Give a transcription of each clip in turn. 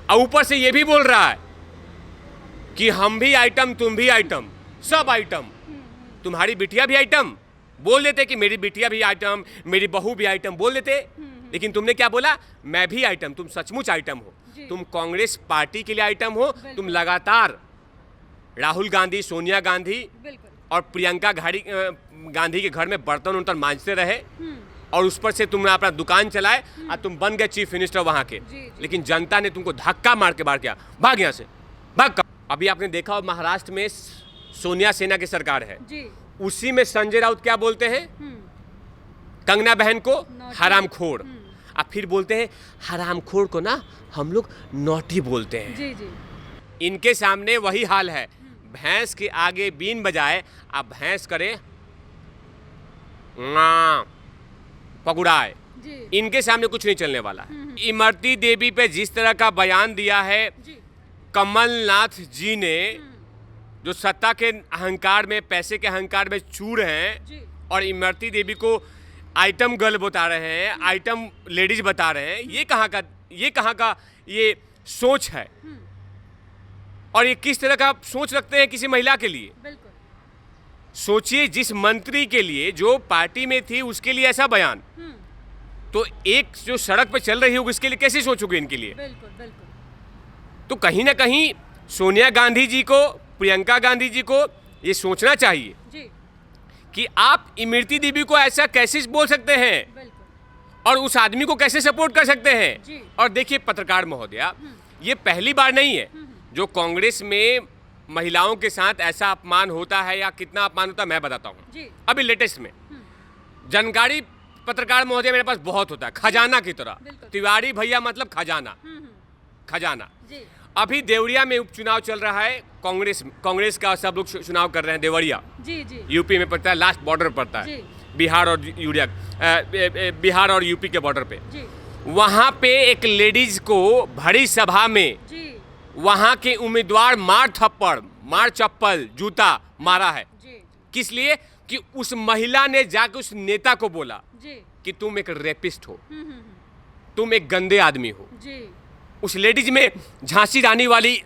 और ऊपर से ये भी बोल रहा है कि हम भी आइटम, तुम भी आइटम, सब आइटम। तुम्हारी बिटिया भी आइटम, बोल देते कि मेरी बिटिया भी आइटम, मेरी बहू भी आइटम, बोल देते। लेकिन तुमने क्या बोला? मैं भी आइटम। तुम सचमुच आइटम हो, तुम कांग्रेस पार्टी के लिए आइटम हो। तुम लगातार राहुल गांधी, सोनिया गांधी और प्रियंका गांधी के घर में बर्तन उर्तन मांजते रहे और उस पर से तुमने अपना दुकान चलाए और तुम बन गए चीफ मिनिस्टर वहां के। लेकिन जनता ने तुमको धक्का मार के बाहर किया, भाग यहाँ से, भाग। अभी आपने देखा हो महाराष्ट्र में सोनिया सेना की सरकार है, उसी में संजय राउत क्या बोलते हैं? कंगना बहन को हरामखोर। अब फिर बोलते हैं हरामखोर को ना हम लोग नौटी बोलते हैं। इनके सामने वही हाल है, भैंस के आगे बीन बजाए, अब भैंस करे पकुड़ाए। इनके सामने कुछ नहीं चलने वाला है। इमरती देवी पे जिस तरह का बयान दिया है कमलनाथ जी ने, जो सत्ता के अहंकार में, पैसे के अहंकार में चूर हैं और इमरती देवी को आइटम गर्ल बता रहे हैं, आइटम लेडीज बता रहे हैं, ये कहाँ का ये सोच है? और ये किस तरह का सोच रखते हैं किसी महिला के लिए? सोचिए, जिस मंत्री के लिए, जो पार्टी में थी, उसके लिए ऐसा बयान, तो एक जो सड़क पे चल रही होगी उसके लिए कैसे सोचोगे इनके लिए? तो कहीं ना कहीं सोनिया गांधी जी को, प्रियंका गांधी जी को ये सोचना चाहिए कि आप इमरती देवी को ऐसा कैसे बोल सकते हैं और उस आदमी को कैसे सपोर्ट कर सकते हैं। और देखिए पत्रकार महोदया, ये पहली बार नहीं है जो कांग्रेस में महिलाओं के साथ ऐसा अपमान होता है, या कितना अपमान होता है मैं बताता हूँ। अभी लेटेस्ट में जानकारी पत्रकार महोदय मेरे पास बहुत होता है, खजाना की तरह। तिवारी भैया मतलब खजाना, खजाना। अभी देवरिया में उपचुनाव चल रहा है, कांग्रेस का सब लोग चुनाव कर रहे हैं। देवरिया यूपी में पड़ता है, लास्ट बॉर्डर पड़ता है बिहार और यूपी के बॉर्डर पे। वहाँ पे एक लेडीज को भरी सभा में वहाँ के उम्मीदवार मार थप्पड़, मार चप्पल, जूता मारा है। किस लिए? कि उस महिला ने जाकर उस नेता को बोला कि तुम एक रेपिस्ट हो, तुम एक गंदे आदमी हो। उस लेडीज में झांसी रानी वाली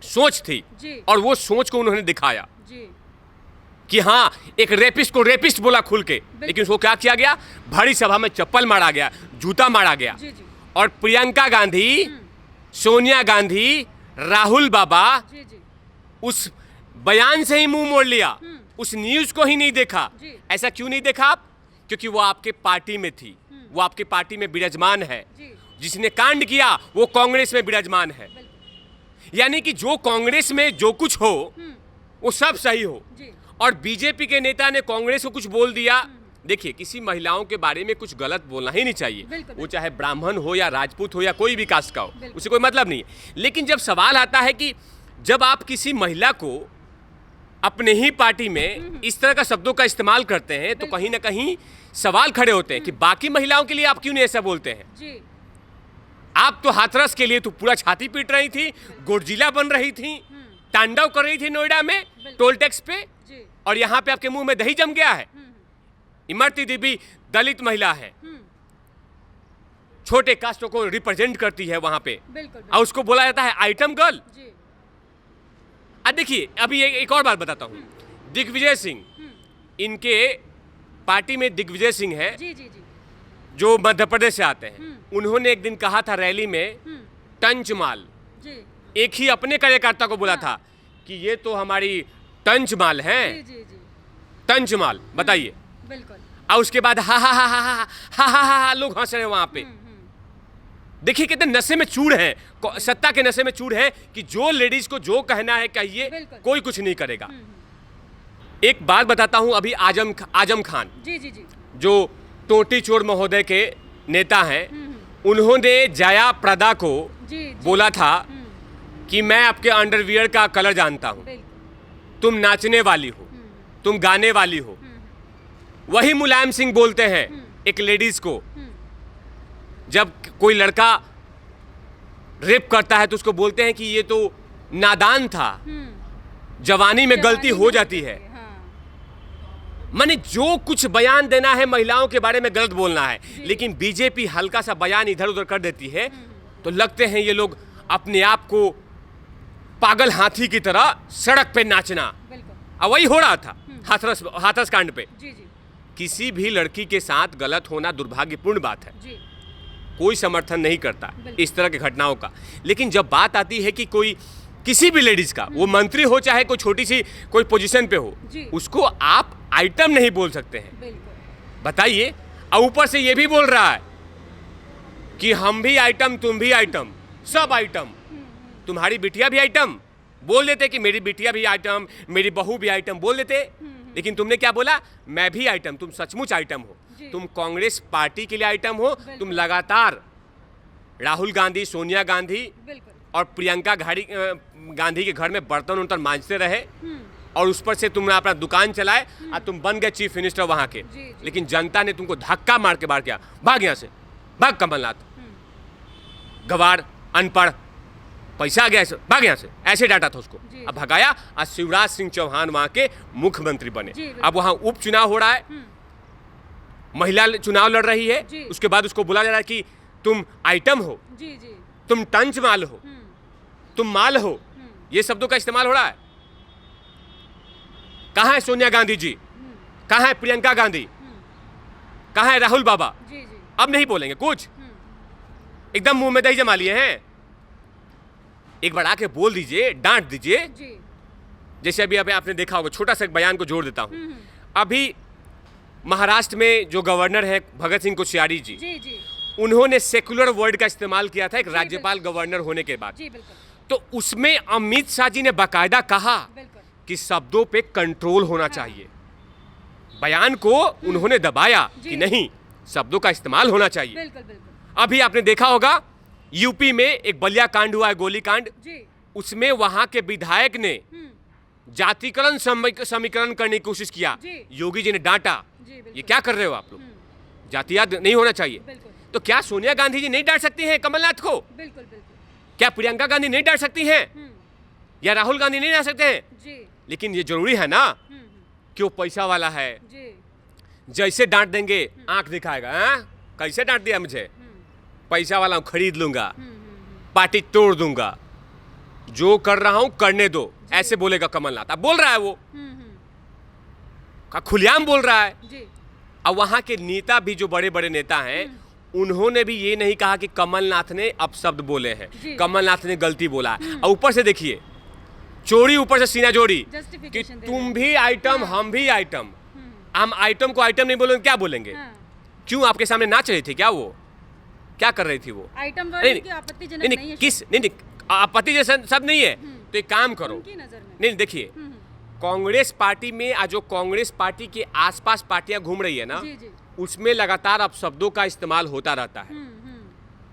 सोच थी और वो सोच को उन्होंने दिखाया कि हाँ, एक रेपिस्ट को रेपिस्ट बोला खुल के। लेकिन उसको क्या किया गया? भरी सभा में चप्पल मारा गया, जूता मारा गया। और प्रियंका गांधी, सोनिया गांधी, राहुल बाबा उस बयान से ही मुंह मोड़ लिया, उस न्यूज को ही नहीं देखा। ऐसा क्यों नहीं देखा आप? क्योंकि वो आपके पार्टी में थी, वो आपके पार्टी में विराजमान है। जिसने कांड किया वो कांग्रेस में विराजमान है। यानी कि जो कांग्रेस में जो कुछ हो वो सब सही हो, और बीजेपी के नेता ने कांग्रेस को कुछ बोल दिया। देखिए, किसी महिलाओं के बारे में कुछ गलत बोलना ही नहीं चाहिए, वो चाहे ब्राह्मण हो या राजपूत हो या कोई भी कास्ट का हो, उसे कोई मतलब नहीं है। लेकिन जब सवाल आता है कि जब आप किसी महिला को अपने ही पार्टी में इस तरह का शब्दों का इस्तेमाल करते हैं, तो कहीं ना कहीं सवाल खड़े होते हैं कि बाकी महिलाओं के लिए आप क्यों नहीं ऐसा बोलते हैं? आप तो हाथरस के लिए तो पूरा छाती पीट रही थी, गोडजिला बन रही थी, तांडव कर रही थी नोएडा में टोल टैक्स पे, और यहाँ पे आपके मुंह में दही जम गया है। इमरती देवी दलित महिला है, छोटे कास्टों को रिप्रेजेंट करती है वहां पे, और उसको बोला जाता है आइटम गर्ल। अब देखिए, अभी एक और बात बताता हूँ। दिग्विजय सिंह, इनके पार्टी में दिग्विजय सिंह है, जो मध्य प्रदेश से आते हैं। उन्होंने एक दिन कहा था रैली में, टंचमाल, एक ही अपने कार्यकर्ता को बोला था कि ये तो हमारी टंचमाल है। टंचमाल, बताइए। और उसके बाद हा हा हा हा हा हा हा हा लोग हंस रहे हैं वहां पे। देखिए कितने नशे में चूर हैं, सत्ता के नशे में चूर हैं कि जो लेडीज को जो कहना है कहिए, कोई कुछ नहीं करेगा। एक बात बताता हूं, अभी आजम खान जो टोटी चोर महोदय के नेता हैं, उन्होंने जया प्रदा को बोला था कि मैं आपके अंडरवियर का कलर जानता हूं, तुम नाचने वाली हो, तुम गाने वाली हो। वही मुलायम सिंह बोलते हैं एक लेडीज को, जब कोई लड़का रेप करता है तो उसको बोलते हैं कि ये तो नादान था, जवानी में गलती हो जाती है। माने जो कुछ बयान देना है महिलाओं के बारे में गलत बोलना है, लेकिन बीजेपी हल्का सा बयान इधर उधर कर देती है तो लगते हैं ये लोग अपने आप को पागल हाथी की तरह सड़क पे नाचना, और वही हो रहा था हाथरस कांड पे। किसी भी लड़की के साथ गलत होना दुर्भाग्यपूर्ण बात है, कोई समर्थन नहीं करता इस तरह की घटनाओं का। लेकिन जब बात आती है कि कोई किसी भी लेडीज का, वो मंत्री हो चाहे कोई छोटी सी कोई पोजीशन पे हो, उसको आप आइटम नहीं बोल सकते हैं, बताइए। और ऊपर से ये भी बोल रहा है कि हम भी आइटम, तुम भी आइटम, सब आइटम, तुम्हारी बिटिया भी आइटम। बोल देते कि मेरी बिटिया भी आइटम, मेरी बहू भी आइटम, बोल देते। लेकिन तुमने क्या बोला? मैं भी आइटम। तुम सचमुच आइटम हो, तुम कांग्रेस पार्टी के लिए आइटम हो। तुम लगातार राहुल गांधी, सोनिया गांधी और प्रियंका गांधी के घर में बर्तन उर्तन मांजते रहे, और उस पर से तुमने अपना दुकान चलाए और तुम बन गए चीफ मिनिस्टर वहां के। लेकिन जनता ने तुमको धक्का मार के बाहर किया, भाग यहाँ से, भाग कमलनाथ, गवार, अनपढ़, पैसा आ गया, भाग यहाँ से, ऐसे डांटा था उसको। अब भगाया, आज शिवराज सिंह चौहान वहां के मुख्यमंत्री बने। अब वहां उपचुनाव हो रहा है, महिला चुनाव लड़ रही है, उसके बाद उसको बोला जा रहा है कि तुम आइटम हो, तुम टंच माल हो, तुम माल हो। ये शब्दों का इस्तेमाल हो रहा है। कहाँ है सोनिया गांधी जी? कहाँ है प्रियंका गांधी? कहाँ है राहुल बाबा? अब नहीं बोलेंगे कुछ, एकदम मुंह में दही जमा लिए हैं। एक बार आके बोल दीजिए, डांट दीजिए। जैसे अभी आपने देखा होगा, छोटा सा एक बयान को जोड़ देता हूं। अभी महाराष्ट्र में जो गवर्नर है भगत सिंह कोश्यारी जी, उन्होंने सेकुलर वर्ड का इस्तेमाल किया था एक राज्यपाल गवर्नर होने के बाद। तो उसमें अमित शाह जी ने बाकायदा कहा कि शब्दों पे कंट्रोल होना चाहिए। बयान को उन्होंने दबाया कि नहीं, शब्दों का इस्तेमाल होना चाहिए। अभी आपने देखा होगा यूपी में एक बलिया कांड हुआ है, गोली कांड। उसमें वहां के विधायक ने जातिकरण समीकरण करने की कोशिश किया, योगी जी ने डांटा, ये क्या कर रहे हो आप लोग, जातिवाद नहीं होना चाहिए। तो क्या सोनिया गांधी जी नहीं डांट सकती हैं कमलनाथ को? क्या प्रियंका गांधी नहीं डांट सकती हैं? या राहुल गांधी नहीं डांट सकते हैं? लेकिन ये जरूरी है ना कि वो पैसा वाला है, जैसे डांट देंगे आंख दिखाएगा, कैसे डांट दिया मुझे, पैसा वाला हूं, खरीद लूंगा, पार्टी तोड़ दूंगा, जो कर रहा हूं करने दो, ऐसे बोलेगा कमलनाथ। अब बोल रहा है वो, खुलेआम बोल रहा है। अब वहां के नेता भी जो बड़े बड़े नेता हैं, उन्होंने भी ये नहीं कहा कि कमलनाथ ने अपशब्द बोले हैं, कमलनाथ ने गलती बोला है। और ऊपर से देखिए, चोरी ऊपर से सीना जोड़ी कि तुम भी आइटम, हम भी आइटम। हम आइटम को आइटम नहीं बोलेंगे, क्या बोलेंगे? क्यों आपके सामने नाच रही थी क्या? वो क्या कर रही थी? वो आइटम आपत्तिजनक नहीं है। किस नहीं, आपत्तिजनक सब नहीं है। तो एक काम करो, नहीं देखिए, कांग्रेस पार्टी में आज जो कांग्रेस पार्टी के आसपास पार्टियां घूम रही है ना, उसमें लगातार अपशब्दों का इस्तेमाल होता रहता है।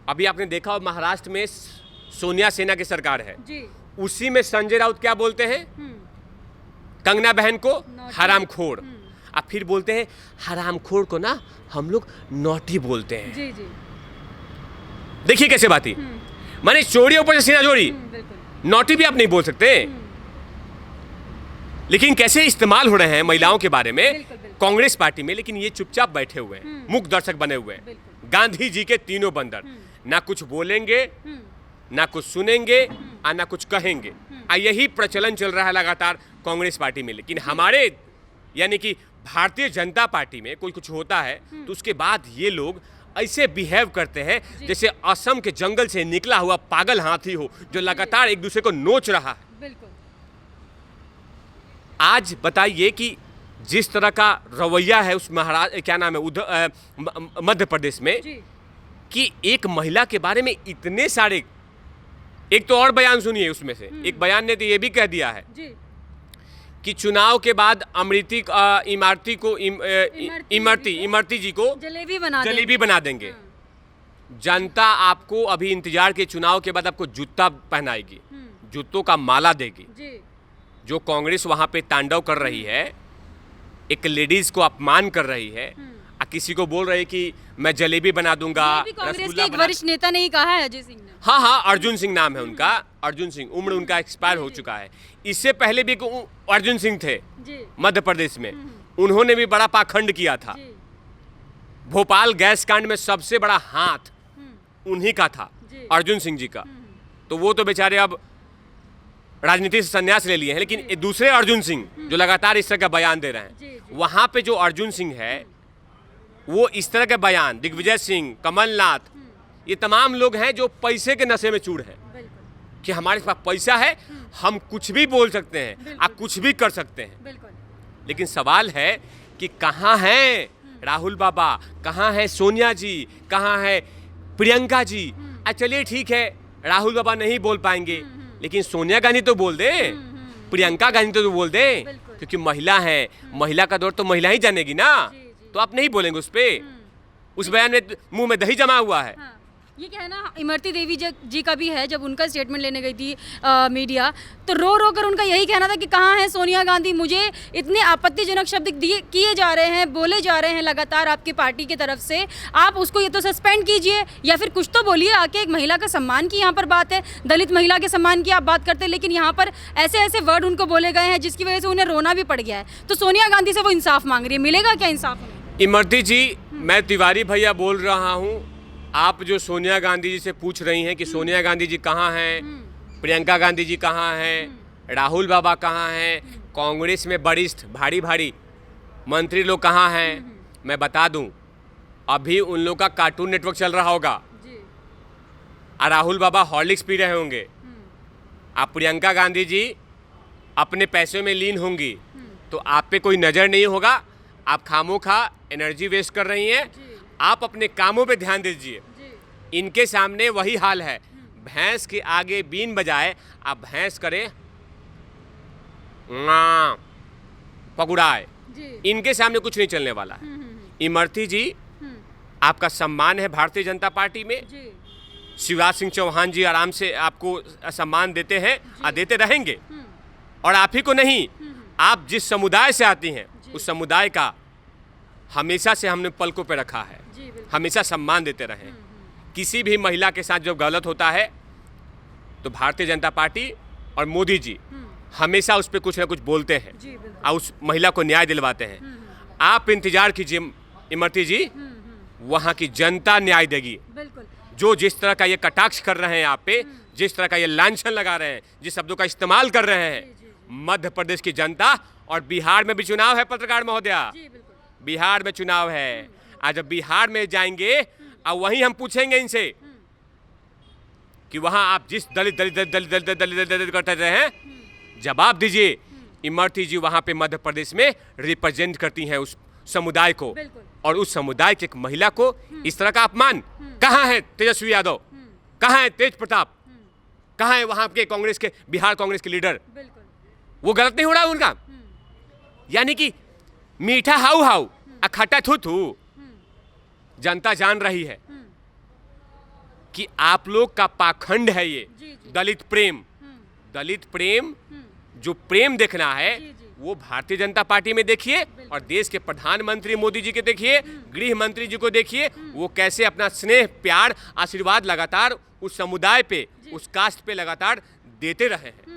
अभी आपने देखा हो महाराष्ट्र में सोनिया सेना की सरकार है, उसी में संजय राउत क्या बोलते हैं? कंगना बहन को हरामखोर। अब फिर बोलते हैं हरामखोर को ना हम लोग नौटी बोलते हैं। देखिए कैसे बात ही, माने चोरी ऊपर से सीना जोड़ी, नौटी भी आप नहीं बोल सकते। लेकिन कैसे इस्तेमाल हो रहे हैं महिलाओं के बारे में कांग्रेस पार्टी में। लेकिन ये चुपचाप बैठे हुए हैं, मूक दर्शक बने हुए हैं। गांधी जी के तीनों बंदर, ना कुछ बोलेंगे, ना कुछ सुनेंगे, और ना कुछ कहेंगे। यही प्रचलन चल रहा है लगातार कांग्रेस पार्टी में। लेकिन हमारे यानी कि भारतीय जनता पार्टी में कोई कुछ होता है तो उसके बाद ये लोग ऐसे बिहेव करते हैं जैसे असम के जंगल से निकला हुआ पागल हाथी हो, जो लगातार एक दूसरे को नोच रहा है। आज बताइए कि जिस तरह का रवैया है उस क्या नाम है मध्य प्रदेश में, कि एक महिला के बारे में इतने सारे, एक तो और बयान सुनिए उसमें से एक बयान ने तो ये भी कह दिया है कि चुनाव के बाद इमरती जी को जलेबी बना देंगे। जनता आपको अभी इंतजार के चुनाव के बाद आपको जूता पहनाएगी, जूतों का माला देगी। जो कांग्रेस वहां पे तांडव कर रही है, एक लेडीज को अपमान कर रही है, किसी को बोल रही है कि मैं जलेबी बना दूंगा। कांग्रेस के एक वरिष्ठ नेता ने ही कहा है, अजय सिंह ने। हाँ, अर्जुन सिंह नाम है उनका, अर्जुन सिंह। उम्र उनका एक्सपायर हो चुका है। इससे पहले भी अर्जुन सिंह थे मध्य प्रदेश में, उन्होंने भी बड़ा पाखंड किया था। भोपाल गैस कांड में सबसे बड़ा हाथ उन्हीं का था, अर्जुन सिंह जी का। तो वो तो बेचारे अब राजनीति से संन्यास ले लिए हैं, लेकिन ये दूसरे अर्जुन सिंह जो लगातार इस तरह का बयान दे रहे हैं, वहाँ पे जो अर्जुन सिंह है वो इस तरह के बयान, दिग्विजय सिंह, कमलनाथ, ये तमाम लोग हैं जो पैसे के नशे में चूर हैं कि हमारे पास पैसा है, हम कुछ भी बोल सकते हैं, आप कुछ भी कर सकते हैं। लेकिन सवाल है कि कहाँ हैं राहुल बाबा, कहाँ है सोनिया जी, कहाँ है प्रियंका जी? चलिए ठीक है, राहुल बाबा नहीं बोल पाएंगे, लेकिन सोनिया गांधी तो बोल दे, प्रियंका गांधी तो बोल दे, क्योंकि महिला है, महिला का दौर तो महिला ही जानेगी ना। तो आप नहीं बोलेंगे उस पे? उस बयान में मुंह में दही जमा हुआ है। ये कहना इमरती देवी जी का भी है, जब उनका स्टेटमेंट लेने गई थी मीडिया, तो रो रो कर उनका यही कहना था कि कहाँ है सोनिया गांधी, मुझे इतने आपत्तिजनक शब्द किए जा रहे हैं, बोले जा रहे हैं लगातार आपकी पार्टी की तरफ से, आप उसको ये तो सस्पेंड कीजिए या फिर कुछ तो बोलिए आके। एक महिला का सम्मान की यहाँ पर बात है, दलित महिला के सम्मान की आप बात करते हैं, लेकिन यहाँ पर ऐसे ऐसे वर्ड उनको बोले गए हैं जिसकी वजह से उन्हें रोना भी पड़ गया है। तो सोनिया गांधी से वो इंसाफ मांग रही है, मिलेगा क्या इंसाफ उन्हें? इमरती जी, मैं तिवारी भैया बोल रहा हूँ। आप जो सोनिया गांधी जी से पूछ रही हैं कि सोनिया गांधी जी कहाँ हैं, प्रियंका गांधी जी कहाँ हैं, राहुल बाबा कहाँ हैं, कांग्रेस में वरिष्ठ भारी भारी मंत्री लोग कहाँ हैं, मैं बता दूं, अभी उन लोग का कार्टून नेटवर्क चल रहा होगा और राहुल बाबा हॉर्लिक्स पी रहे होंगे, आप प्रियंका गांधी जी अपने पैसों में लीन होंगी, तो आप पे कोई नज़र नहीं होगा। आप खामोखा एनर्जी वेस्ट कर रही हैं, आप अपने कामों पे ध्यान दीजिए। इनके सामने वही हाल है, भैंस के आगे बीन बजाए, आप भैंस करे पकुड़ाए, इनके सामने कुछ नहीं चलने वाला है। इमरती जी, आपका सम्मान है भारतीय जनता पार्टी में, शिवराज सिंह चौहान जी आराम से आपको सम्मान देते हैं और देते रहेंगे। और आप ही को नहीं, आप जिस समुदाय से आती हैं उस समुदाय का हमेशा से हमने पलकों पे रखा है, हमेशा सम्मान देते रहे। किसी भी महिला के साथ जब गलत होता है तो भारतीय जनता पार्टी और मोदी जी हमेशा उस पर कुछ ना कुछ बोलते हैं और उस महिला को न्याय दिलवाते हैं। आप इंतजार कीजिए इमरती जी, वहाँ की जनता न्याय देगी। जो जिस तरह का ये कटाक्ष कर रहे हैं आप पे, जिस तरह का ये लांछन लगा रहे हैं, जिस शब्दों का इस्तेमाल कर रहे हैं, मध्य प्रदेश की जनता, और बिहार में भी चुनाव है पत्रकार महोदया, बिहार में चुनाव है। आज जब बिहार में जाएंगे और वहीं हम पूछेंगे इनसे कि वहां आप जिस दलित दलित दलित दलित दलित दलित दलित करते रहे हैं, जवाब दीजिए। इमरती जी वहां पे मध्य प्रदेश में रिप्रेजेंट करती हैं उस समुदाय को, और उस समुदाय की एक महिला को इस तरह का अपमान। कहाँ है तेजस्वी यादव, कहाँ है तेज प्रताप, कहाँ है वहां के कांग्रेस के, बिहार कांग्रेस के लीडर? वो गलत नहीं हो रहा उनका? यानी कि मीठा हाउ हाउ खट्टा थू थू, जनता जान रही है कि आप लोग का पाखंड है ये दलित प्रेम। दलित प्रेम, जो प्रेम देखना है वो भारतीय जनता पार्टी में देखिए, और देश के प्रधानमंत्री मोदी जी के देखिए, गृह मंत्री जी को देखिए, वो कैसे अपना स्नेह प्यार आशीर्वाद लगातार उस समुदाय पे, उस कास्ट पे लगातार देते रहे हैं।